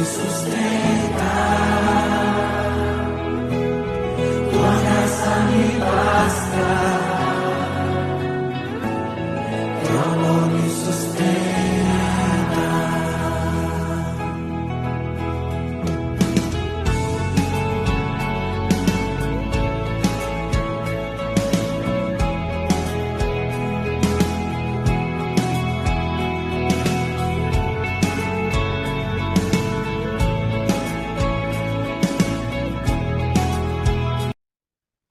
sustenta, tua graça me basta, teu amor me sustenta.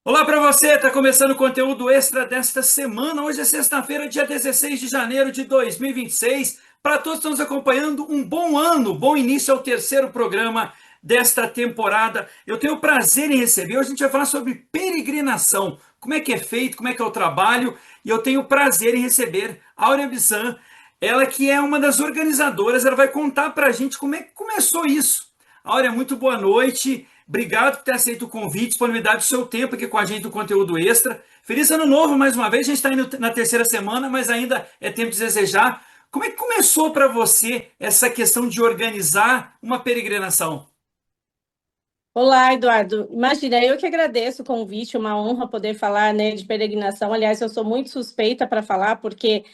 Olá para você, está começando o conteúdo extra desta semana. Hoje é sexta-feira, dia 16 de janeiro de 2026. Para todos que estão nos acompanhando, um bom ano, bom início ao terceiro programa desta temporada. Eu tenho o prazer em receber, hoje a gente vai falar sobre peregrinação, como é que é feito, como é que é o trabalho, e eu tenho o prazer em receber Áurea Bissan, ela que é uma das organizadoras, ela vai contar para a gente como é que começou isso. Áurea, muito boa noite. Obrigado por ter aceito o convite, disponibilidade do seu tempo aqui com a gente do conteúdo extra. Feliz ano novo mais uma vez. A gente está indo na terceira semana, mas ainda é tempo de desejar. Como é que começou para você essa questão de organizar uma peregrinação? Olá, Eduardo. Imagina, eu que agradeço o convite, uma honra poder falar, né, de peregrinação. Aliás, eu sou muito suspeita para falar, porque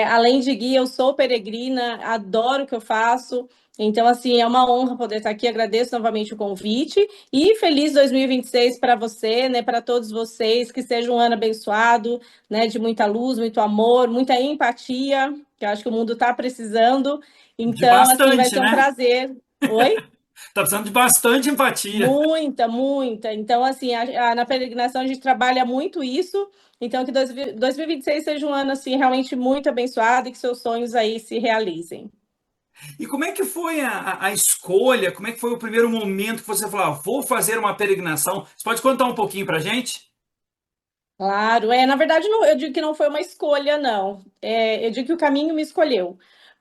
além de guia, eu sou peregrina, adoro o que eu faço. Então, assim, é uma honra poder estar aqui. Agradeço novamente o convite e feliz 2026 para você, né, para todos vocês. Que seja um ano abençoado, né, de muita luz, muito amor, muita empatia, que eu acho que o mundo está precisando. De Então, assim, vai bastante, ser um né? prazer. Oi? Tá precisando de bastante empatia. Muita, muita. Então, assim, na peregrinação a gente trabalha muito isso. Então, que 2026 seja um ano, assim, realmente muito abençoado e que seus sonhos aí se realizem. E como é que foi a escolha? Como é que foi o primeiro momento que você falou, vou fazer uma peregrinação? Você pode contar um pouquinho para gente? Claro, na verdade, eu digo que não foi uma escolha, não. Eu digo que o caminho me escolheu.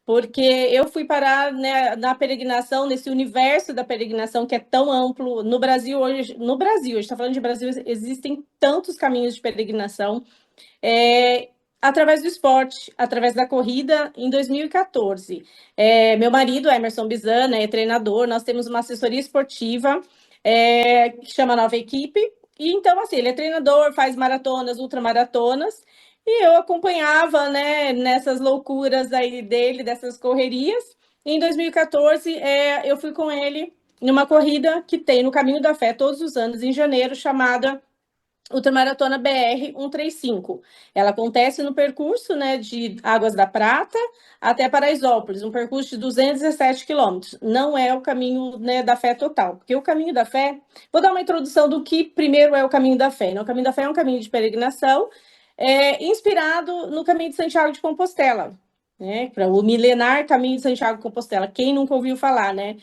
Porque eu fui parar, né, na peregrinação, nesse universo da peregrinação que é tão amplo. No Brasil, a gente está falando de Brasil, existem tantos caminhos de peregrinação. é, Através do esporte, através da corrida, em 2014. Meu marido, Emerson Bizana, é treinador, nós temos uma assessoria esportiva que chama Nova Equipe, e então, assim, ele é treinador, faz maratonas, ultramaratonas, e eu acompanhava, né, nessas loucuras aí dele, dessas correrias. E em 2014, eu fui com ele numa corrida que tem no Caminho da Fé todos os anos, em janeiro, chamada Ultramaratona BR 135. Ela acontece no percurso, né, de Águas da Prata até Paraisópolis, um percurso de 217 quilômetros. Não é o caminho, né, da fé total, porque o caminho da fé. Vou dar uma introdução do que primeiro é o caminho da fé. Né? O caminho da fé é um caminho de peregrinação inspirado no caminho de Santiago de Compostela. Né, para o milenar caminho de Santiago de Compostela, quem nunca ouviu falar, né?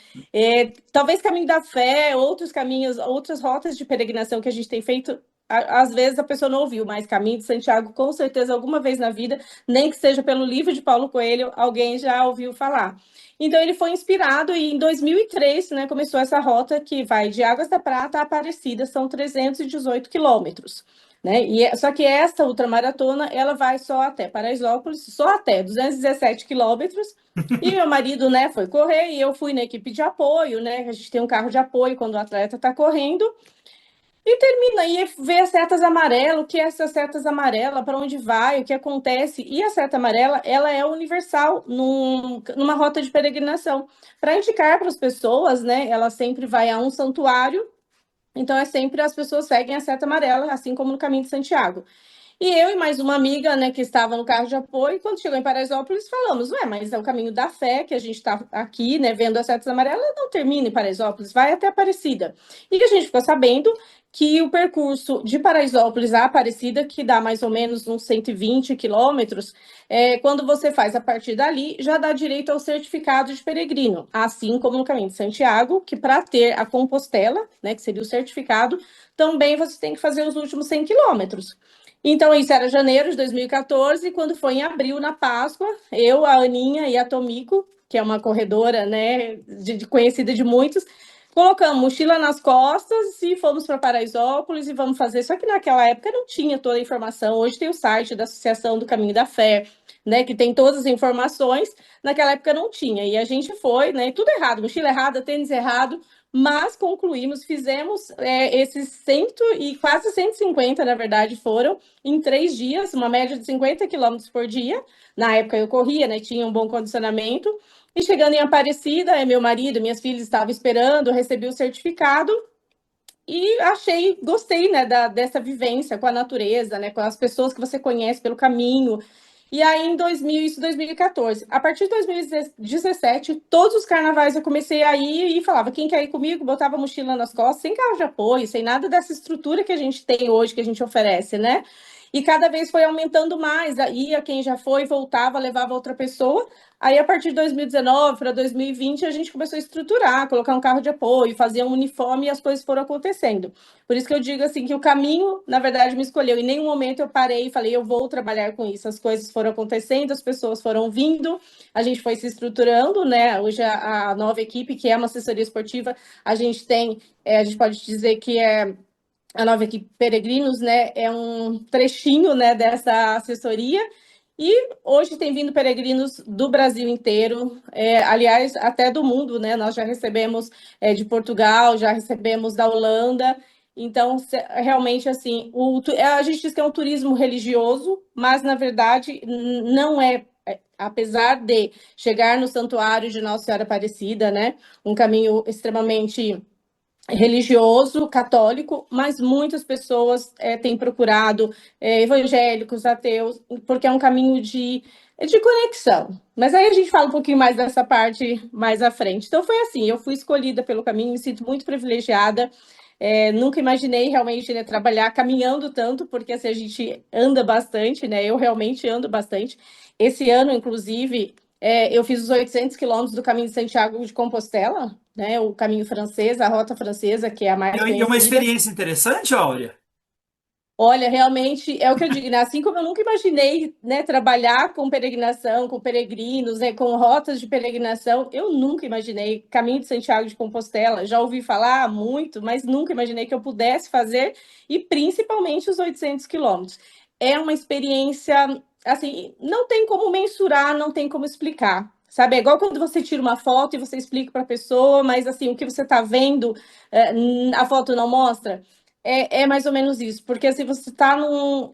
Talvez caminho da fé, outros caminhos, outras rotas de peregrinação que a gente tem feito às vezes a pessoa não ouviu, mas Caminho de Santiago, com certeza, alguma vez na vida, nem que seja pelo livro de Paulo Coelho, alguém já ouviu falar. Então, ele foi inspirado e em 2003, né, começou essa rota que vai de Águas da Prata a Aparecida, são 318 quilômetros. Né? Só que esta ultramaratona, ela vai só até Paraisópolis, só até 217 quilômetros, e meu marido, né, foi correr e eu fui na equipe de apoio, né, a gente tem um carro de apoio quando o atleta está correndo, e termina aí, vê as setas amarelas, o que é essas setas amarelas, para onde vai, o que acontece. E a seta amarela, ela é universal numa rota de peregrinação. Para indicar para as pessoas, né, ela sempre vai a um santuário, então é sempre as pessoas seguem a seta amarela, assim como no Caminho de Santiago. E eu e mais uma amiga, né, que estava no carro de apoio, quando chegou em Paraisópolis, falamos, ué, mas é o caminho da fé, que a gente está aqui, né, vendo as setas amarelas, não termina em Paraisópolis, vai até Aparecida. E que a gente ficou sabendo que o percurso de Paraisópolis a Aparecida, que dá mais ou menos uns 120 quilômetros, quando você faz a partir dali, já dá direito ao certificado de peregrino, assim como no Caminho de Santiago, que para ter a Compostela, né, que seria o certificado, também você tem que fazer os últimos 100 quilômetros. Então, isso era janeiro de 2014, quando foi em abril, na Páscoa, eu, a Aninha e a Tomiko, que é uma corredora, né, conhecida de muitos, Colocamos mochila nas costas e fomos para Paraisópolis e vamos fazer. Só que naquela época não tinha toda a informação. Hoje tem o site da Associação do Caminho da Fé, né, que tem todas as informações. Naquela época não tinha. E a gente foi, né, tudo errado, mochila errada, tênis errado, mas concluímos, fizemos esses 100 e quase 150, na verdade, foram em 3 dias, uma média de 50 quilômetros por dia. Na época eu corria, né, tinha um bom condicionamento. E chegando em Aparecida, meu marido, minhas filhas estavam esperando, eu recebi o certificado e gostei, né, dessa vivência com a natureza, né, com as pessoas que você conhece pelo caminho. E aí, isso em 2014. A partir de 2017, todos os carnavais eu comecei a ir e falava, quem quer ir comigo? Botava a mochila nas costas, sem carro de apoio, sem nada dessa estrutura que a gente tem hoje, que a gente oferece, né? E cada vez foi aumentando mais. Ia quem já foi, voltava, levava outra pessoa. Aí, a partir de 2019 para 2020, a gente começou a estruturar, colocar um carro de apoio, fazer um uniforme e as coisas foram acontecendo. Por isso que eu digo assim, que o caminho, na verdade, me escolheu. Em nenhum momento eu parei e falei, eu vou trabalhar com isso. As coisas foram acontecendo, as pessoas foram vindo, a gente foi se estruturando, né? Hoje a nova equipe, que é uma assessoria esportiva, a gente tem, a gente pode dizer que a nova equipe Peregrinos, né? É um trechinho, né, dessa assessoria. E hoje tem vindo peregrinos do Brasil inteiro, aliás, até do mundo, né? Nós já recebemos de Portugal, já recebemos da Holanda. Então, realmente, assim, a gente diz que é um turismo religioso, mas, na verdade, não é. Apesar de chegar no santuário de Nossa Senhora Aparecida, né? Um caminho extremamente religioso, católico, mas muitas pessoas têm procurado evangélicos, ateus, porque é um caminho de conexão. Mas aí a gente fala um pouquinho mais dessa parte mais à frente. Então foi assim, eu fui escolhida pelo caminho, me sinto muito privilegiada. Nunca imaginei realmente, né, trabalhar caminhando tanto, porque assim, a gente anda bastante, né? Eu realmente ando bastante. Esse ano, inclusive, eu fiz os 800 quilômetros do caminho de Santiago de Compostela, né? O caminho francês, a rota francesa, que é a mais E uma conhecida. experiência interessante, Áurea? Olha, realmente é o que eu digo, né? Assim como eu nunca imaginei, né, trabalhar com peregrinação, com peregrinos, né, com rotas de peregrinação, eu nunca imaginei Caminho de Santiago de Compostela. Já ouvi falar muito, mas nunca imaginei que eu pudesse fazer, e principalmente os 800 quilômetros. É uma experiência, assim, não tem como mensurar, não tem como explicar. Sabe, é igual quando você tira uma foto e você explica para a pessoa, mas assim, o que você está vendo, a foto não mostra. É mais ou menos isso, porque assim, você está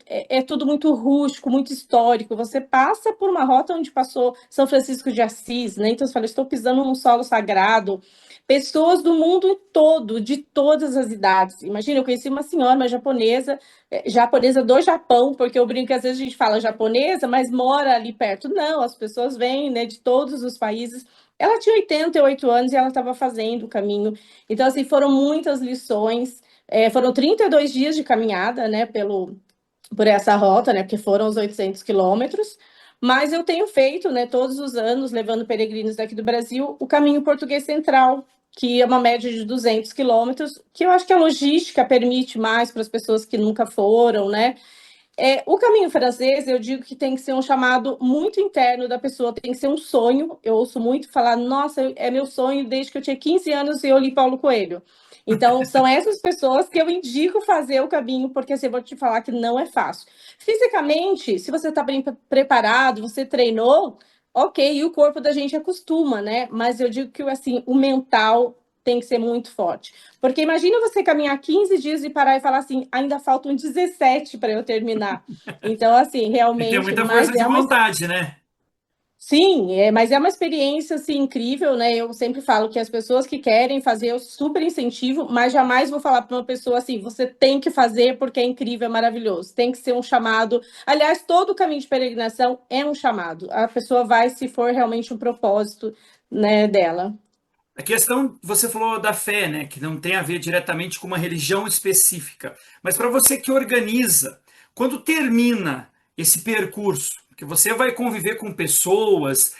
é tudo muito rústico, muito histórico. Você passa por uma rota onde passou São Francisco de Assis, né? Então você fala, estou pisando num solo sagrado. Pessoas do mundo todo, de todas as idades. Imagina, eu conheci uma senhora, uma japonesa, japonesa do Japão, porque eu brinco que às vezes a gente fala japonesa, mas mora ali perto. Não, as pessoas vêm, né, de todos os países. Ela tinha 88 anos e ela estava fazendo o caminho. Então, assim, foram muitas lições. Foram 32 dias de caminhada, né, por essa rota, né, porque foram os 800 quilômetros, mas eu tenho feito, né, todos os anos, levando peregrinos daqui do Brasil, o caminho português central, que é uma média de 200 quilômetros, que eu acho que a logística permite mais para as pessoas que nunca foram, né. O caminho francês, eu digo que tem que ser um chamado muito interno da pessoa, tem que ser um sonho. Eu ouço muito falar, nossa, é meu sonho desde que eu tinha 15 anos e eu li Paulo Coelho. Então, são essas pessoas que eu indico fazer o caminho, porque assim, eu vou te falar que não é fácil. Fisicamente, se você está bem preparado, você treinou, ok, e o corpo da gente acostuma, né? Mas eu digo que assim, o mental tem que ser muito forte. Porque imagina você caminhar 15 dias e parar e falar assim, ainda faltam 17 para eu terminar. Então, assim, Tem que ter realmente, muita força de vontade, né? sim, mas é uma experiência assim, incrível, né? Eu sempre falo que as pessoas que querem fazer, eu super incentivo, mas jamais vou falar para uma pessoa assim, você tem que fazer porque é incrível, é maravilhoso. Tem que ser um chamado. Aliás, todo o caminho de peregrinação é um chamado. A pessoa vai se for realmente um propósito, né, dela. A questão, você falou da fé, né, que não tem a ver diretamente com uma religião específica, mas para você que organiza, quando termina esse percurso, que você vai conviver com pessoas,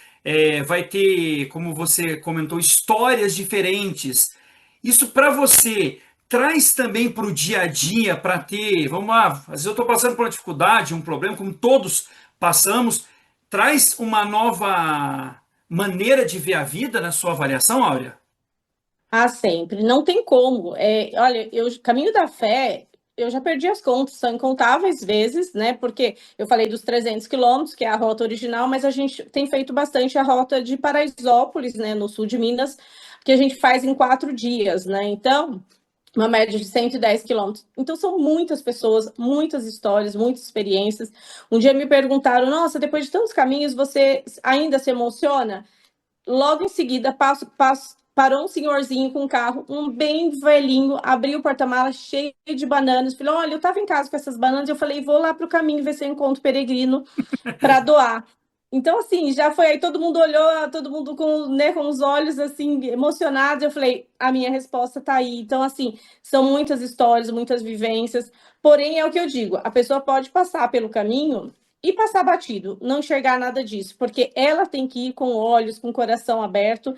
vai ter, como você comentou, histórias diferentes, isso para você traz também para o dia a dia, para ter, vamos lá, às vezes eu estou passando por uma dificuldade, um problema, como todos passamos, traz uma nova maneira de ver a vida na sua avaliação, Áurea? Ah, sempre. Não tem como. Olha, Caminho da Fé, eu já perdi as contas, são incontáveis vezes, né? Porque eu falei dos 300 quilômetros, que é a rota original, mas a gente tem feito bastante a rota de Paraisópolis, né, no sul de Minas, que a gente faz em 4 dias, né? Então, uma média de 110 quilômetros. Então, são muitas pessoas, muitas histórias, muitas experiências. Um dia me perguntaram: nossa, depois de tantos caminhos, você ainda se emociona? Logo em seguida, parou um senhorzinho com um carro, um bem velhinho, abriu o porta-mala cheio de bananas. Falou: olha, eu estava em casa com essas bananas, eu falei, vou lá para o caminho ver se eu encontro peregrino para doar. Então, assim, já foi aí, todo mundo olhou, todo mundo com, né, com os olhos, assim, emocionados. Eu falei, a minha resposta está aí. Então, assim, são muitas histórias, muitas vivências. Porém, é o que eu digo, a pessoa pode passar pelo caminho e passar batido, não enxergar nada disso, porque ela tem que ir com olhos, com o coração aberto,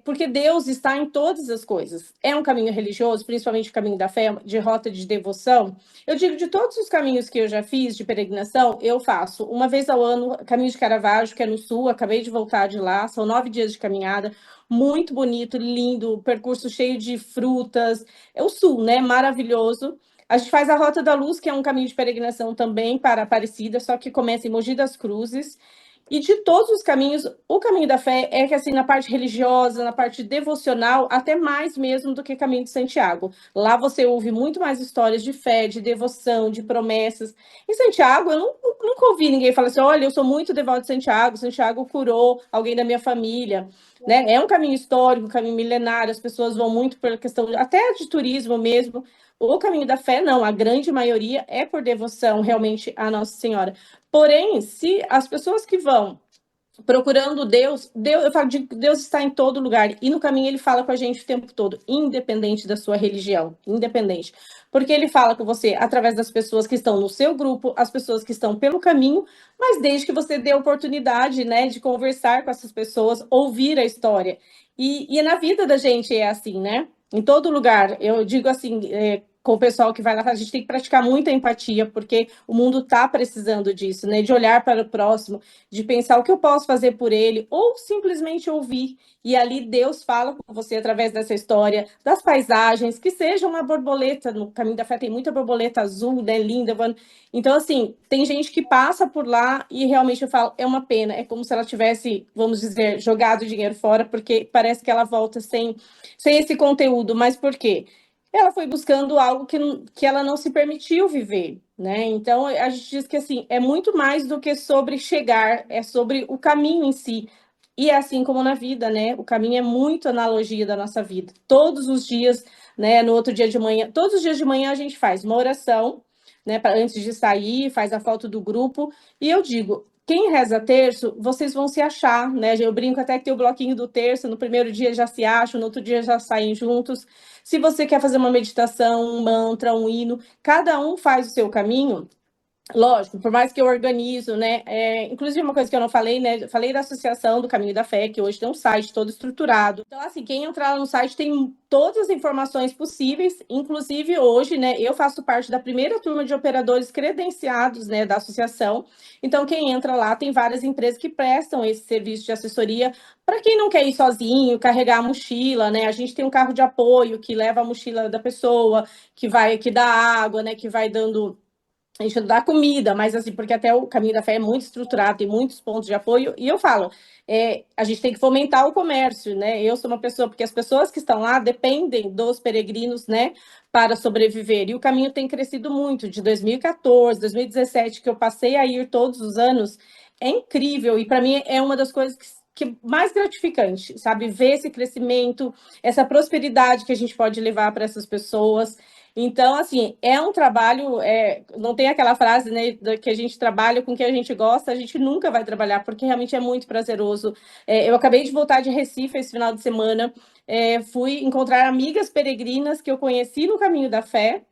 porque Deus está em todas as coisas. É um caminho religioso, principalmente o caminho da fé, de rota de devoção. Eu digo, de todos os caminhos que eu já fiz de peregrinação, eu faço uma vez ao ano, caminho de Caravaggio, que é no sul, acabei de voltar de lá, são 9 dias de caminhada, muito bonito, lindo, percurso cheio de frutas, é o sul, né, maravilhoso. A gente faz a Rota da Luz, que é um caminho de peregrinação também para Aparecida, só que começa em Mogi das Cruzes. E de todos os caminhos, o caminho da fé é que, assim, na parte religiosa, na parte devocional, até mais mesmo do que caminho de Santiago. Lá você ouve muito mais histórias de fé, de devoção, de promessas. Em Santiago, nunca ouvi ninguém falar assim: olha, eu sou muito devoto de Santiago, Santiago curou alguém da minha família. Né? É um caminho histórico, um caminho milenário, as pessoas vão muito pela questão até de turismo mesmo. O caminho da fé, não, a grande maioria é por devoção realmente à Nossa Senhora. Porém, se as pessoas que vão procurando Deus, eu falo de Deus está em todo lugar, e no caminho ele fala com a gente o tempo todo, independente da sua religião, independente. Porque ele fala com você através das pessoas que estão no seu grupo, as pessoas que estão pelo caminho, mas desde que você dê a oportunidade, né, de conversar com essas pessoas, ouvir a história. E na vida da gente é assim, né? Em todo lugar, eu digo assim, com o pessoal que vai lá, a gente tem que praticar muita empatia, porque o mundo está precisando disso, né? De olhar para o próximo, de pensar o que eu posso fazer por ele, ou simplesmente ouvir. E ali Deus fala com você através dessa história, das paisagens, que seja uma borboleta. No Caminho da Fé tem muita borboleta azul, né? Linda. Então, assim, tem gente que passa por lá e realmente eu falo, é uma pena. É como se ela tivesse, vamos dizer, jogado dinheiro fora, porque parece que ela volta sem esse conteúdo. Mas por quê? Ela foi buscando algo que ela não se permitiu viver, né? Então, a gente diz que, assim, é muito mais do que sobre chegar, é sobre o caminho em si. E é assim como na vida, né? O caminho é muito analogia da nossa vida. Todos os dias, né? No outro dia de manhã, todos os dias de manhã a gente faz uma oração, né? Antes de sair, faz a foto do grupo. E eu digo, quem reza terço, vocês vão se achar, né? Eu brinco até que tem o bloquinho do terço, no primeiro dia já se acham, no outro dia já saem juntos. Se você quer fazer uma meditação, um mantra, um hino, cada um faz o seu caminho. Lógico, por mais que eu organizo, né? Inclusive, uma coisa que eu não falei, né? Falei da Associação do Caminho da Fé, que hoje tem um site todo estruturado. Então, assim, quem entrar lá no site tem todas as informações possíveis. Inclusive, hoje, né? Eu faço parte da primeira turma de operadores credenciados, né? Da associação. Então, quem entra lá tem várias empresas que prestam esse serviço de assessoria para quem não quer ir sozinho, carregar a mochila, né? A gente tem um carro de apoio que leva a mochila da pessoa, que dá água, né? Que vai dando. A gente dá comida, mas assim, porque até o Caminho da Fé é muito estruturado, tem muitos pontos de apoio, e eu falo, a gente tem que fomentar o comércio, né? Eu sou uma pessoa, porque as pessoas que estão lá dependem dos peregrinos, né, para sobreviver, e o caminho tem crescido muito, de 2014, 2017, que eu passei a ir todos os anos, é incrível, e para mim é uma das coisas que mais gratificante, sabe? Ver esse crescimento, essa prosperidade que a gente pode levar para essas pessoas. Então, assim, é um trabalho, não tem aquela frase, né, que a gente trabalha com o que a gente gosta, a gente nunca vai trabalhar, porque realmente é muito prazeroso. Eu acabei de voltar de Recife esse final de semana, fui encontrar amigas peregrinas que eu conheci no Caminho da Fé,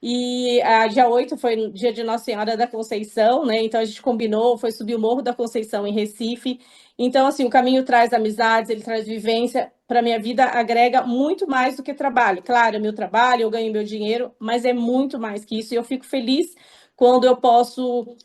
e dia 8 foi dia de Nossa Senhora da Conceição, né? Então a gente combinou, foi subir o Morro da Conceição em Recife. Então, assim, o caminho traz amizades, ele traz vivência. Para minha vida, agrega muito mais do que trabalho. Claro, é meu trabalho, eu ganho meu dinheiro, mas é muito mais que isso. E eu fico feliz quando eu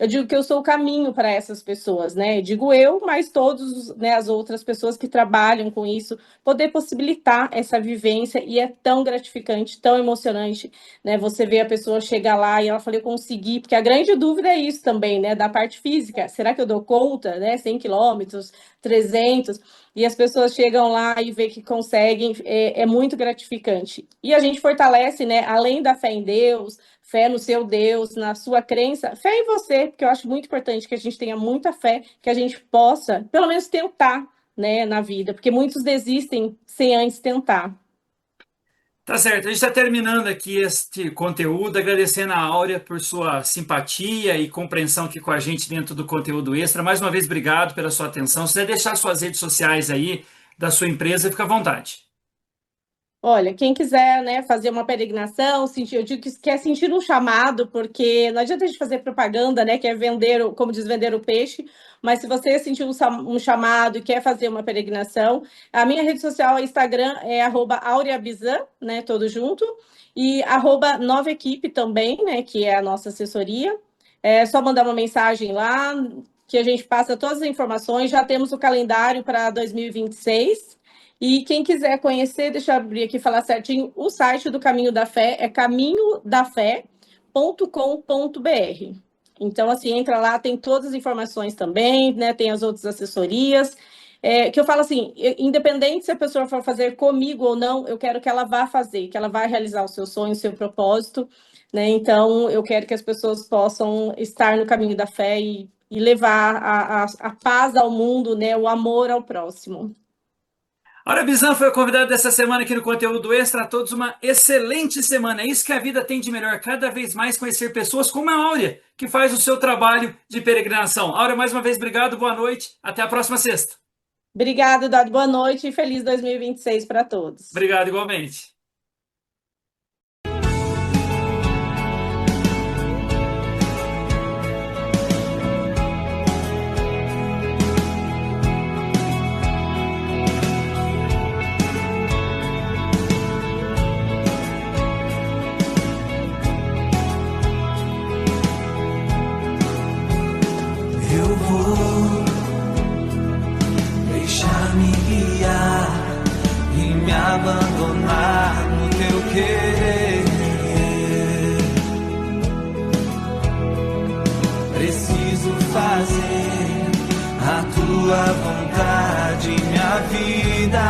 digo que eu sou o caminho para essas pessoas, né? Eu digo eu, mas todos, né, as outras pessoas que trabalham com isso, poder possibilitar essa vivência, e é tão gratificante, tão emocionante, né? Você vê a pessoa chegar lá e ela fala, eu consegui, porque a grande dúvida é isso também, né? Da parte física, será que eu dou conta, né? 100 quilômetros, 300, e as pessoas chegam lá e vê que conseguem, é muito gratificante. E a gente fortalece, né? Além da fé em Deus, fé no seu Deus, na sua crença, fé em você, porque eu acho muito importante que a gente tenha muita fé, que a gente possa, pelo menos, tentar, né, na vida, porque muitos desistem sem antes tentar. Tá certo, a gente está terminando aqui este conteúdo, agradecendo a Áurea por sua simpatia e compreensão aqui com a gente dentro do conteúdo extra. Mais uma vez, obrigado pela sua atenção. Se você deixar suas redes sociais aí da sua empresa, fica à vontade. Olha, quem quiser, né, fazer uma peregrinação, sentir, eu digo que quer sentir um chamado, porque não adianta a gente fazer propaganda, né, que é vender, como diz, vender o peixe, mas se você sentir um chamado e quer fazer uma peregrinação, a minha rede social, Instagram, é @aureabizan, né, todo junto, e @novaequipe também, né, que é a nossa assessoria. É só mandar uma mensagem lá, que a gente passa todas as informações, já temos o calendário para 2026, e quem quiser conhecer, deixa eu abrir aqui e falar certinho, o site do Caminho da Fé é caminhodafé.com.br. Então, assim, entra lá, tem todas as informações também, né? Tem as outras assessorias. Que eu falo assim, independente se a pessoa for fazer comigo ou não, eu quero que ela vá fazer, que ela vá realizar o seu sonho, o seu propósito, né? Então, eu quero que as pessoas possam estar no caminho da fé e levar a paz ao mundo, né? O amor ao próximo. Áurea Bizan foi a convidada dessa semana aqui no Conteúdo Extra. A todos uma excelente semana. É isso que a vida tem de melhor. Cada vez mais conhecer pessoas como a Áurea, que faz o seu trabalho de peregrinação. Áurea, mais uma vez, obrigado, boa noite. Até a próxima sexta. Obrigada, Dado. Boa noite e feliz 2026 para todos. Obrigado, igualmente. Eu vou deixar-me guiar e me abandonar no teu querer. Preciso fazer a tua vontade, minha vida.